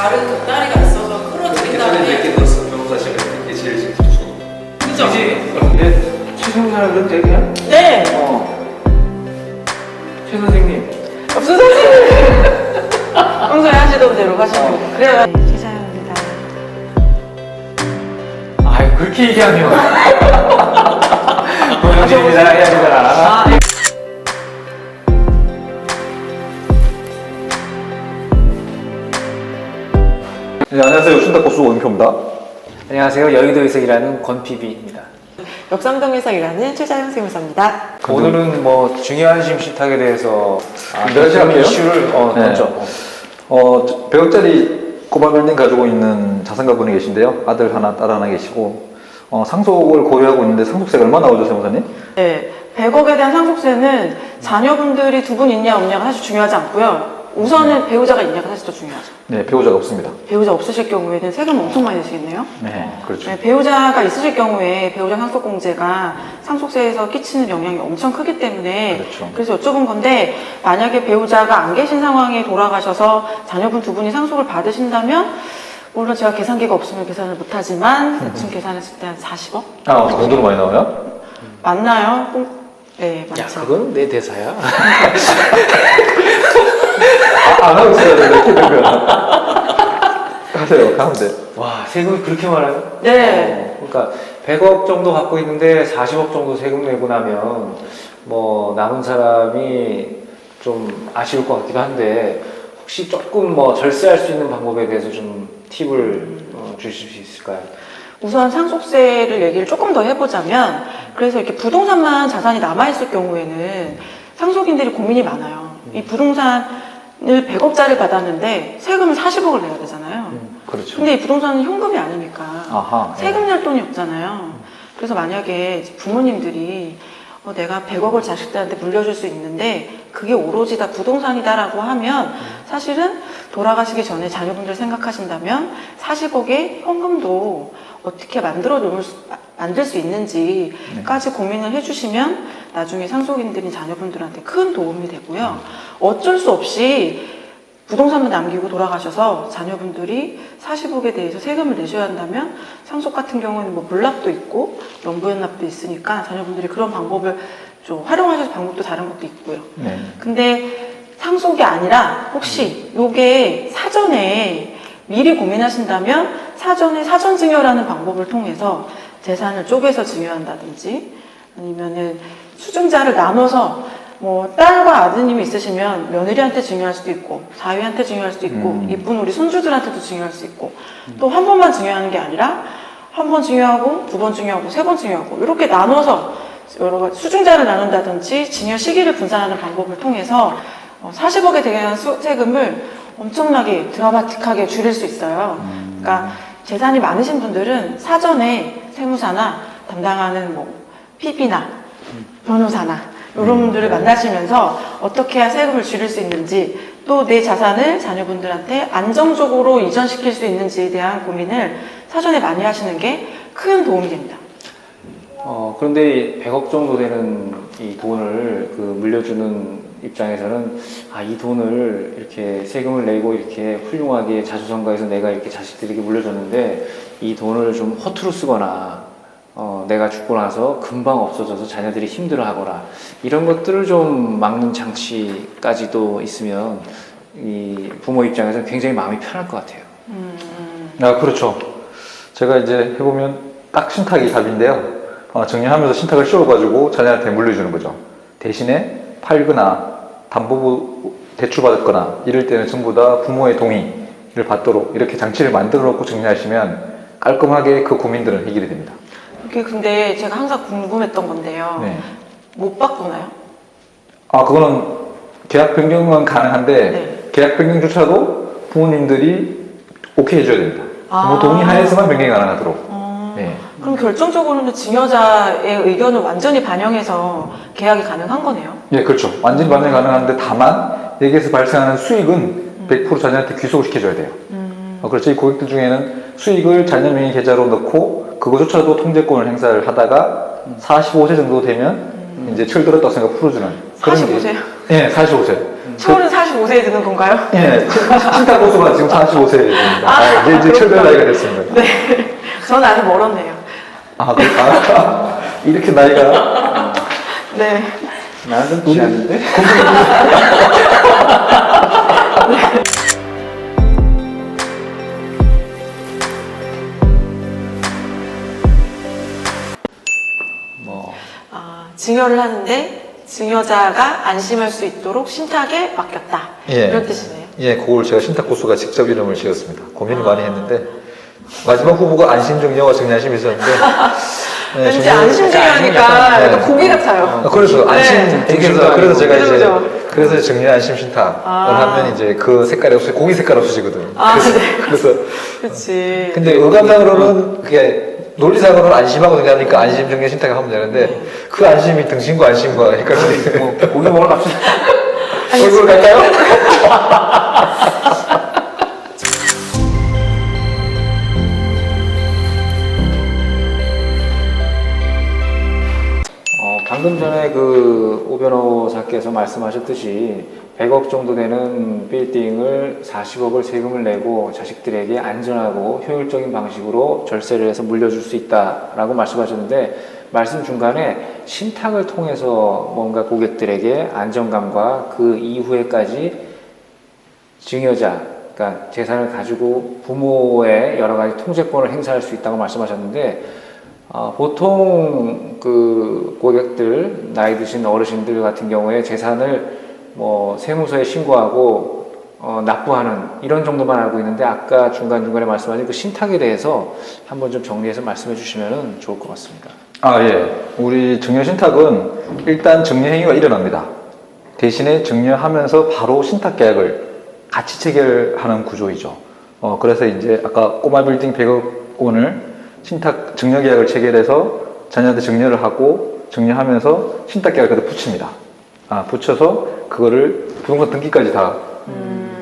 다른 곁다리가 있어서 끌어들인 다음에 몇개 넣었어. 변호사 씨가 그게 제일 좋죠. 그죠? 근데 최 선생님 그런 얘기야? 네! 최 선생님. 무슨 선생님! 평소에 하시던 대로 하시고 그래요. 네, 최자연입니다. 아 그렇게 얘기하면. 고영진입니다. 해야 되잖아. 네, 안녕하세요. 순닭고수 원표입니다. 안녕하세요. 여의도에서 일하는 권PB입니다. 역삼동에서 일하는 최자연 세무사입니다. 오늘은 뭐 중요한 심시탁에 대해서 내가 시작할게요. 이슈를 네. 던져. 100억짜리 꼬마 빌딩 가지고 있는 자산가분이 계신데요. 아들 하나, 딸 하나 계시고 상속을 고려하고 있는데 상속세가 얼마 나오죠, 세무사님? 네, 100억에 대한 상속세는 자녀분들이 두 분 있냐 없냐가 사실 중요하지 않고요. 우선은 배우자가 있냐가 사실 더 중요하죠. 네, 배우자가 없습니다. 배우자 없으실 경우에는 세금 엄청 많이 내시겠네요. 네, 그렇죠. 네, 배우자가 있으실 경우에 배우자 상속공제가 상속세에서 끼치는 영향이 엄청 크기 때문에 그렇죠. 그래서 여쭤본 건데 만약에 배우자가 안 계신 상황에 돌아가셔서 자녀분 두 분이 상속을 받으신다면 물론 제가 계산기가 없으면 계산을 못하지만 대충 계산했을 때 한 40억? 그 정도로 많이 나와요? 맞나요? 네, 야, 맞죠. 그건 내 대사야. 안 하고 있어요. 이렇게 되면. 하세요. 하면 돼. 와, 세금이 그렇게 많아요? 네. 그러니까 100억 정도 갖고 있는데 40억 정도 세금 내고 나면 뭐 남은 사람이 좀 아쉬울 것 같기도 한데 혹시 조금 뭐 절세할 수 있는 방법에 대해서 좀 팁을 주실 수 있을까요? 우선 상속세를 얘기를 조금 더 해보자면 그래서 이렇게 부동산만 자산이 남아있을 경우에는 상속인들이 고민이 많아요. 이 부동산을 100억짜리 받았는데 세금을 40억을 내야 되잖아요. 그렇죠. 근데 이 부동산은 현금이 아니니까 아하. 세금 낼 돈이 없잖아요. 그래서 만약에 부모님들이 내가 100억을 자식들한테 물려줄 수 있는데 그게 오로지 다 부동산이다라고 하면 사실은 돌아가시기 전에 자녀분들 생각하신다면 40억의 현금도 어떻게 만들 수 있는지까지 고민을 해주시면 나중에 상속인들인 자녀분들한테 큰 도움이 되고요. 어쩔 수 없이 부동산만 남기고 돌아가셔서 자녀분들이 40억에 대해서 세금을 내셔야 한다면 상속 같은 경우에는 뭐 몰락도 있고 연부연납도 있으니까 자녀분들이 그런 방법을 좀 활용하셔서 방법도 다른 것도 있고요. 네. 근데 상속이 아니라 혹시 요게 사전에 미리 고민하신다면 사전에 사전증여라는 방법을 통해서 재산을 쪼개서 증여한다든지 아니면은 수증자를 나눠서 뭐 딸과 아드님이 있으시면 며느리한테 증여할 수도 있고 사위한테 증여할 수도 있고 이쁜 우리 손주들한테도 증여할 수 있고 또 한 번만 증여하는 게 아니라 한 번 증여하고 두 번 증여하고 세 번 증여하고 이렇게 나눠서 여러 가지 수증자를 나눈다든지 증여 시기를 분산하는 방법을 통해서 40억에 대한 세금을 엄청나게 드라마틱하게 줄일 수 있어요. 그러니까 재산이 많으신 분들은 사전에 세무사나 담당하는 뭐 PB나 변호사나 이런 분들을 만나시면서 어떻게 해야 세금을 줄일 수 있는지 또 내 자산을 자녀분들한테 안정적으로 이전시킬 수 있는지에 대한 고민을 사전에 많이 하시는 게 큰 도움이 됩니다. 그런데 100억 정도 되는 이 돈을 물려주는 입장에서는 이 돈을 이렇게 세금을 내고 이렇게 훌륭하게 자수성가해서 내가 이렇게 자식들에게 물려줬는데 이 돈을 좀 허투루 쓰거나 내가 죽고 나서 금방 없어져서 자녀들이 힘들어하거나 이런 것들을 좀 막는 장치까지도 있으면 이 부모 입장에서는 굉장히 마음이 편할 것 같아요. 그렇죠. 제가 이제 해보면 딱 신탁이 답인데요. 정리하면서 신탁을 씌워가지고 자녀한테 물려주는 거죠. 대신에 팔거나 담보부 대출받았거나 이럴 때는 전부 다 부모의 동의를 받도록 이렇게 장치를 만들어 놓고 정리하시면 깔끔하게 그 고민들은 해결이 됩니다. 그게 근데 제가 항상 궁금했던 건데요. 네. 못 바꾸나요? 그거는 계약 변경은 가능한데 네. 계약 변경조차도 부모님들이 오케이 해줘야 됩니다. 부모 동의하에서만 변경이 가능하도록. 네. 그럼 결정적으로는 증여자의 의견을 완전히 반영해서 계약이 가능한 거네요? 네, 그렇죠. 완전히 반영이 가능한데 다만 여기에서 발생하는 수익은 100% 자녀한테 귀속을 시켜줘야 돼요. 그렇죠. 이 고객들 중에는 수익을 자녀 명의 계좌로 넣고 그거조차도 통제권을 행사를 하다가 45세 정도 되면 이제 철들었다고 생각 풀어주는. 45세요? 네, 45세. 서울은 45 45세에 드는 건가요? 예, 신탁 고수가 지금 45세에 됩니다. 이제 철별 나이가 됐습니다. 네. 저는 아직 멀었네요. 이렇게 나이가 네. 나는 좀 보지 않는데? 뭐 증여를 하는데 증여자가 안심할 수 있도록 신탁에 맡겼다. 예. 이런 뜻이네요. 예, 그걸 제가 신탁 고수가 직접 이름을 지었습니다. 고민을 많이 했는데 마지막 후보가 안심증여와 정리안심이 있었는데 왠지 안심증여하니까 네. 약간 고기 같아요. 그래서 안심 그래서 제가 이제 그죠. 그래서 정리안심 신탁을 하면 이제 그 색깔이 없어 고기 색깔 없으시거든. 그래서 그렇지. 근데 의감상으로는 그게 논리상으로는 안심하고 정리하니까 안심 정리 신탁을 하면 되는데 그 안심이 등심과 안심과 헷갈리네. 뭐 고기 먹으러 갑시다. 얼굴 갈까요? 방금 전에 그 오 변호사께서 말씀하셨듯이 100억 정도 되는 빌딩을 40억을 세금을 내고 자식들에게 안전하고 효율적인 방식으로 절세를 해서 물려줄 수 있다라고 말씀하셨는데 말씀 중간에 신탁을 통해서 뭔가 고객들에게 안정감과 그 이후에까지 증여자, 그러니까 재산을 가지고 부모의 여러 가지 통제권을 행사할 수 있다고 말씀하셨는데 보통 그 고객들, 나이 드신 어르신들 같은 경우에 재산을 뭐 세무서에 신고하고 납부하는 이런 정도만 알고 있는데 아까 중간중간에 말씀하신 그 신탁에 대해서 한번 좀 정리해서 말씀해 주시면 좋을 것 같습니다. 예. 우리 증여신탁은 일단 증여행위가 일어납니다. 대신에 증여하면서 바로 신탁계약을 같이 체결하는 구조이죠. 그래서 이제 아까 꼬마 빌딩 100억 원을 신탁 증여계약을 체결해서 자녀한테 증여를 하고 증여하면서 신탁계약을 그대로 붙입니다. 붙여서 그거를 부동산 등기까지 다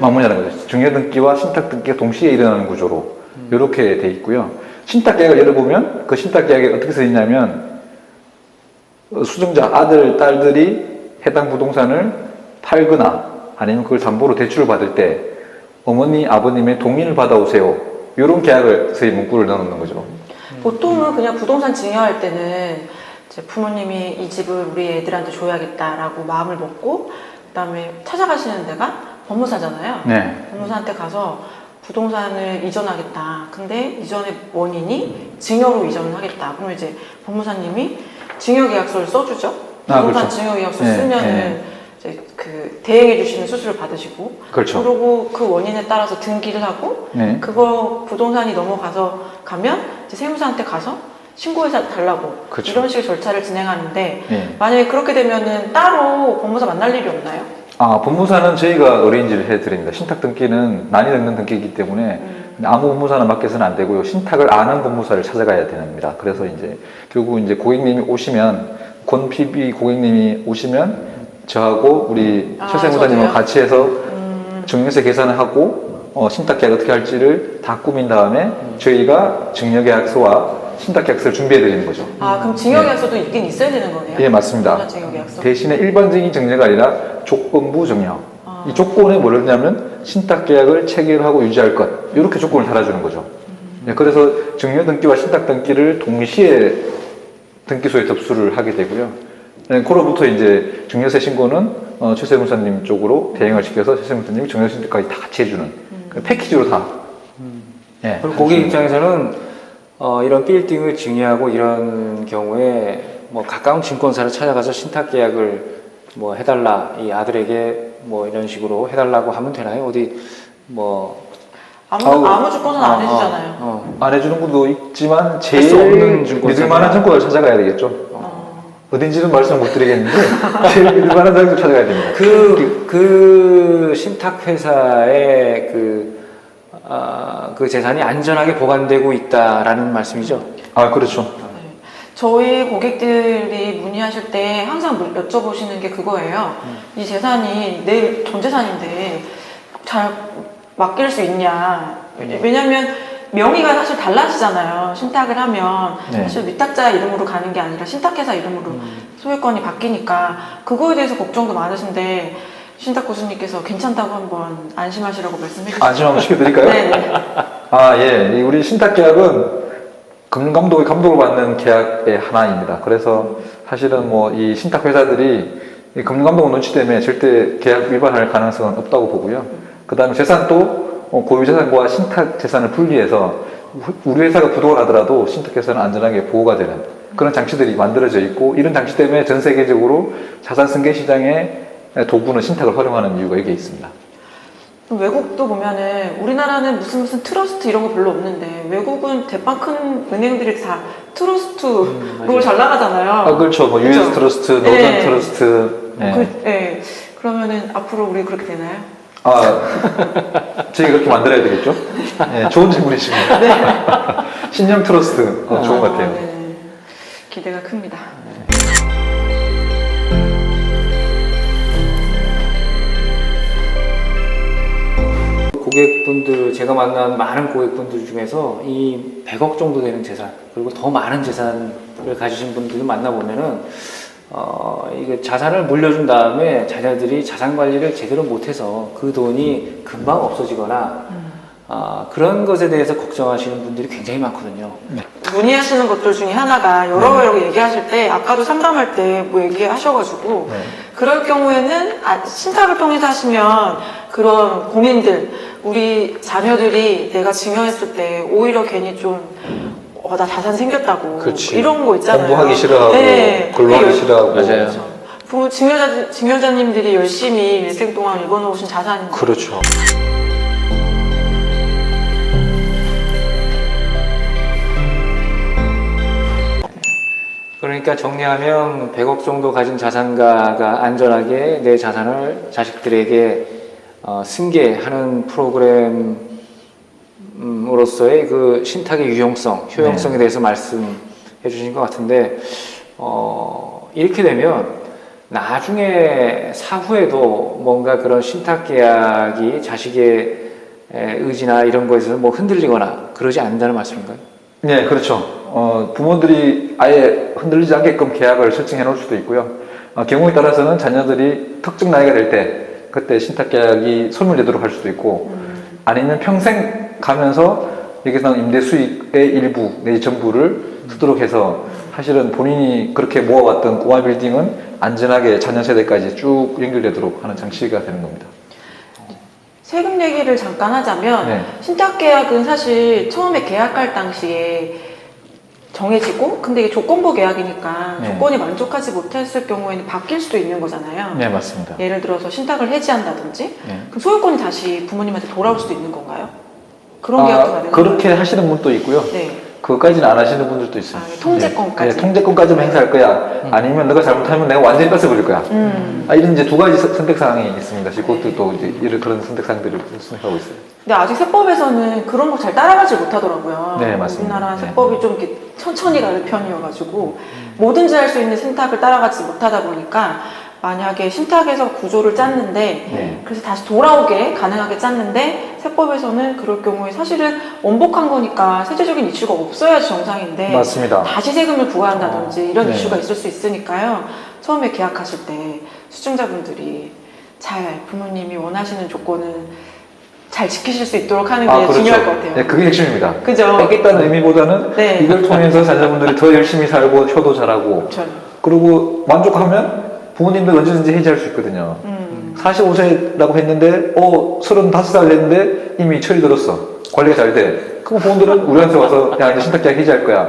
마무리하는 거죠. 증여 등기와 신탁 등기가 동시에 일어나는 구조로 이렇게 돼 있고요. 신탁계약을 열어보면 그 신탁계약에 어떻게 써 있냐면 수증자 아들, 딸들이 해당 부동산을 팔거나 아니면 그걸 담보로 대출을 받을 때 어머니, 아버님의 동의를 받아오세요. 이런 계약을 문구를 넣어놓는 거죠. 보통은 그냥 부동산 증여할 때는 이제 부모님이 이 집을 우리 애들한테 줘야겠다라고 마음을 먹고 그다음에 찾아가시는 데가 법무사잖아요. 네. 법무사한테 가서 부동산을 이전하겠다. 근데 이전의 원인이 증여로 이전을 하겠다. 그러면 이제 법무사님이 증여계약서를 써주죠. 부동산 그렇죠. 증여계약서 네, 쓰면은 네. 이제 그 대행해 주시는 수수료를 받으시고, 그렇죠. 그리고 그 원인에 따라서 등기를 하고, 네. 그거 부동산이 넘어가서 가면 이제 세무사한테 가서 신고해서 달라고 그렇죠. 이런 식의 절차를 진행하는데 네. 만약에 그렇게 되면은 따로 법무사 만날 일이 없나요? 법무사는 저희가 어레인지를 해드립니다. 신탁 등기는 난이 넣는 등기이기 때문에 아무 법무사는 맡겨서는 안 되고요. 신탁을 아는 법무사를 찾아가야 됩니다. 그래서 이제 결국 이제 고객님이 오시면 권 PB 고객님이 오시면 저하고 우리 최세무사님과 저도요? 같이 해서 증여세 계산을 하고 신탁계약 어떻게 할지를 다 꾸민 다음에 저희가 증여계약서와 신탁계약서를 준비해 드리는 거죠. 그럼 증여계약서도 있긴 있어야 되는 거네요? 예, 맞습니다. 부동산 증여계약서. 대신에 일반적인 증여가 아니라 조건부 증여. 이 조건에 뭐냐면 신탁계약을 체결하고 유지할 것. 이렇게 조건을 달아주는 거죠. 예, 그래서 증여 등기와 신탁 등기를 동시에 등기소에 접수를 하게 되고요. 네, 그로부터 이제 증여세 신고는 최세무사님 쪽으로 대행을 시켜서 최세무사님이 증여세 신고까지 다 같이 해주는 패키지로 다. 예, 그리고 고객 입장에서는 이런 빌딩을 증여하고 이런 경우에 뭐 가까운 증권사를 찾아가서 신탁 계약을 뭐 해달라, 이 아들에게 뭐 이런 식으로 해달라고 하면 되나요? 어디 뭐 아무 조건은 안 해주잖아요. 안 해주는 것도 있지만 할수 제일 없는 증권사구나. 믿을 만한 증권을 찾아가야 되겠죠. 어딘지는 말씀 못 드리겠는데 제일 믿을 만한 장소 찾아가야 됩니다. 그 신탁 회사의 그 재산이 안전하게 보관되고 있다라는 말씀이죠. 그렇죠. 저희 고객들이 문의하실 때 항상 여쭤보시는 게 그거예요. 이 재산이 내 전 재산인데 잘 맡길 수 있냐. 왜냐면 명의가 사실 달라지잖아요. 신탁을 하면 네. 사실 위탁자 이름으로 가는 게 아니라 신탁회사 이름으로 소유권이 바뀌니까 그거에 대해서 걱정도 많으신데 신탁 교수님께서 괜찮다고 한번 안심하시라고 말씀해 주세요. 안심 한번 시켜드릴까요? 네네. 아, 예. 이 우리 신탁계약은 금융감독의 감독을 받는 계약의 하나입니다. 그래서 사실은 뭐 이 신탁회사들이 이 금융감독 눈치 때문에 절대 계약 위반할 가능성은 없다고 보고요. 그 다음에 재산도 고유재산과 신탁재산을 분리해서 우리 회사가 부도가 나더라도 신탁회사는 안전하게 보호가 되는 그런 장치들이 만들어져 있고, 이런 장치 때문에 전 세계적으로 자산 승계 시장의 도구는 신탁을 활용하는 이유가 여기에 있습니다. 외국도 보면은 우리나라는 무슨 트러스트 이런 거 별로 없는데 외국은 대빵 큰 은행들이 다 트러스트로 잘 나가잖아요. 아, 그렇죠. 뭐 그렇죠? US 트러스트, 노던 네. 트러스트. 네. 네. 그러면은 앞으로 우리 그렇게 되나요? 아, 저희가 그렇게 만들어야 되겠죠? 네, 좋은 질문이십니다. 신형 트러스트, 좋은 것 같아요. 네. 기대가 큽니다. 고객분들, 제가 만난 많은 고객분들 중에서 이 100억 정도 되는 재산, 그리고 더 많은 재산을 가지신 분들을 만나보면은, 이게 자산을 물려준 다음에 자녀들이 자산 관리를 제대로 못해서 그 돈이 금방 없어지거나, 그런 것에 대해서 걱정하시는 분들이 굉장히 많거든요. 문의하시는 것들 중에 하나가 여러 얘기하실 때, 아까도 상담할 때 뭐 얘기하셔가지고, 네. 그럴 경우에는 신탁을 통해서 하시면 그런 고민들, 우리 자녀들이 내가 증여했을 때 오히려 괜히 좀, 나 자산 생겼다고. 그렇지. 이런 거 있잖아요. 공부하기 싫어하고, 네. 근로하기 싫어하고. 맞아요. 그렇죠. 증여자님들이 열심히 일생 동안 읽어놓으신 자산인데. 그렇죠. 그러니까 정리하면 100억 정도 가진 자산가가 안전하게 내 자산을 자식들에게 승계하는 프로그램으로서의 그 신탁의 유용성, 효용성에 대해서 말씀해 주신 것 같은데, 이렇게 되면 나중에 사후에도 뭔가 그런 신탁 계약이 자식의 의지나 이런 거에서 뭐 흔들리거나 그러지 않는다는 말씀인가요? 네, 그렇죠. 부모들이 아예 흔들리지 않게끔 계약을 설정해 놓을 수도 있고요. 경우에 따라서는 자녀들이 특정 나이가 될 때, 그때 신탁 계약이 소멸되도록 할 수도 있고, 아니면 평생 가면서 여기서 나온 임대 수익의 일부 내지 전부를 쓰도록 해서, 사실은 본인이 그렇게 모아왔던 고아 빌딩은 안전하게 자녀 세대까지 쭉 연결되도록 하는 장치가 되는 겁니다. 세금 얘기를 잠깐 하자면 네. 신탁 계약은 사실 처음에 계약할 당시에 정해지고, 근데 이게 조건부 계약이니까 네. 조건이 만족하지 못했을 경우에는 바뀔 수도 있는 거잖아요. 네, 맞습니다. 예를 들어서 신탁을 해지한다든지, 네. 그럼 소유권이 다시 부모님한테 돌아올 수도 있는 건가요? 그런 계약도 가능한가요? 그렇게 하시는 분도 있고요. 네. 그것까지는 안 하시는 분들도 있어요. 통제권까지. 네, 통제권까지만 행사할 거야. 아니면 너가 잘못하면 내가 완전히 뺏어버릴 거야. 이런 이제 두 가지 선택 사항이 있습니다. 그것도 또 이제 이런 그런 선택 사항들을 선택하고 있어요. 근데 아직 세법에서는 그런 거 잘 따라가지 못하더라고요. 네, 맞습니다. 우리나라 네. 세법이 좀 이렇게 천천히 가는 편이어가지고 뭐든지 할 수 있는 신탁을 따라가지 못하다 보니까, 만약에 신탁에서 구조를 짰는데 네. 그래서 다시 돌아오게 가능하게 짰는데 세법에서는 그럴 경우에 사실은 원복한 거니까 세제적인 이슈가 없어야지 정상인데 맞습니다. 다시 세금을 부과한다든지 이런 네. 이슈가 있을 수 있으니까요. 처음에 계약하실 때 수증자분들이 잘 부모님이 원하시는 조건은 잘 지키실 수 있도록 하는 게 그렇죠. 중요할 것 같아요. 네, 그게 핵심입니다. 그죠? 뺏겠다는 의미보다는 네. 이걸 통해서 자녀분들이 더 열심히 살고 효도 잘하고, 그렇죠. 그리고 만족하면 부모님도 언제든지 해지할 수 있거든요. 45세라고 했는데 35살 됐는데 이미 철이 들었어. 관리가 잘 돼. 그럼 부모들은 우리한테 와서 야 이제 신탁계약 해지할 거야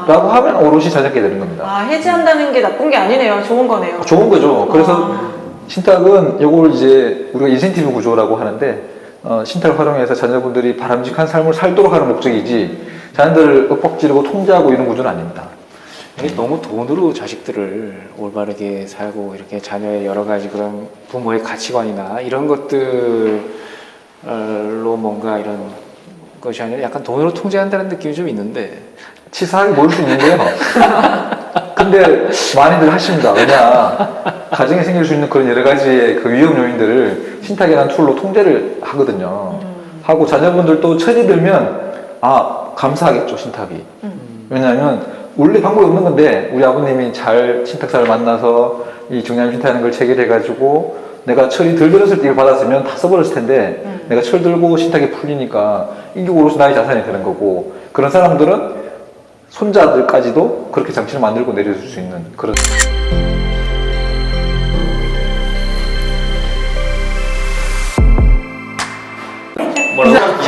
라고 하면 오롯이 자녀께 되는 겁니다. 해지한다는 게 나쁜 게 아니네요. 좋은 거네요. 좋은 거죠. 그래서 신탁은 요걸 이제 우리가 인센티브 구조라고 하는데, 신탁을 활용해서 자녀분들이 바람직한 삶을 살도록 하는 목적이지 자녀들을 윽박지르고 통제하고 이런 구조는 아닙니다. 이게 너무 돈으로 자식들을 올바르게 살고 이렇게 자녀의 여러 가지 그런 부모의 가치관이나 이런 것들로 뭔가 이런 것이 아니라 약간 돈으로 통제한다는 느낌이 좀 있는데. 치사하게 보일 수 있는데요. 근데 많이들 하십니다. 왜냐, 가정에 생길 수 있는 그런 여러 가지의 그 위험 요인들을 신탁이라는 툴로 통제를 하거든요. 하고 자녀분들도 철이 들면 감사하겠죠, 신탁이. 왜냐하면 원래 방법이 없는 건데 우리 아버님이 잘 신탁사를 만나서 이 중요한 신탁하는 걸 체결해가지고 내가 철이 덜 들었을 때 이걸 받았으면 다 써버렸을 텐데 내가 철 들고 신탁이 풀리니까 이게 오롯이 나의 자산이 되는 거고 그런 사람들은 손자들까지도 그렇게 장치를 만들고 내려줄 수 있는 그런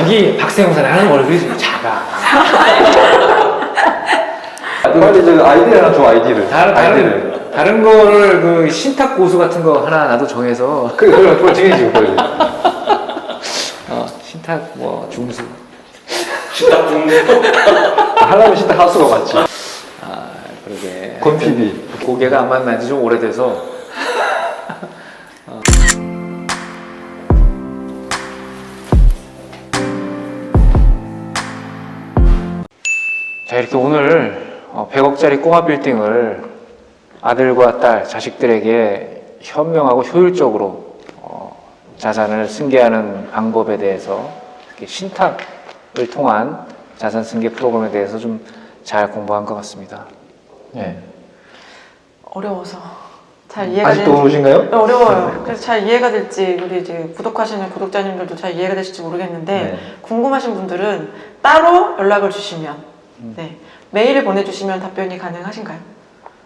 여기 박세웅사는 하는 얼굴이 좀 작아. 빨리 저 아이디어 하나 줘 아이디를 다른 거를 그 신탁 고수 같은 거 하나 나도 정해서 그걸 정해지고 그걸 신탁 뭐 중수. 신탁 중수. 하려면 신탁 하수가 맞지 그러게. 권 PD 고개가 안 만난 지 좀 오래돼서. 자, 이렇게 오늘 100억짜리 꼬마 빌딩을 아들과 딸, 자식들에게 현명하고 효율적으로 자산을 승계하는 방법에 대해서 이렇게 신탁을 통한 자산 승계 프로그램에 대해서 좀 잘 공부한 것 같습니다. 예. 어려워서 잘 이해가 아직도 모르신가요? 네, 어려워요. 그래서 잘 이해가 될지 우리 이제 구독하시는 구독자님들도 잘 이해가 되실지 모르겠는데 네. 궁금하신 분들은 따로 연락을 주시면 네, 메일을 보내주시면 답변이 가능하신가요?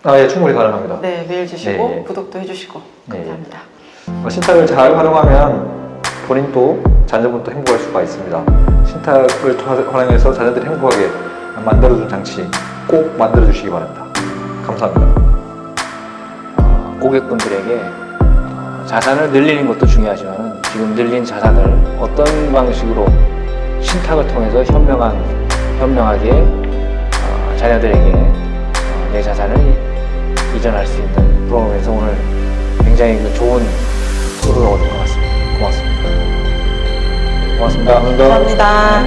예, 충분히 가능합니다. 네, 메일 주시고 네, 네. 구독도 해주시고 네. 감사합니다. 신탁을 잘 활용하면 본인도 자녀분도 행복할 수가 있습니다. 신탁을 활용해서 자녀들이 행복하게 만들어준 장치 꼭 만들어주시기 바랍니다. 감사합니다. 고객분들에게 자산을 늘리는 것도 중요하지만 지금 늘린 자산을 어떤 방식으로 신탁을 통해서 현명하게 자녀들에게 내 자산을 이전할 수 있는 프로그램에서 오늘 굉장히 좋은 툴을 얻은 것 같습니다. 고맙습니다. 고맙습니다. 감사합니다.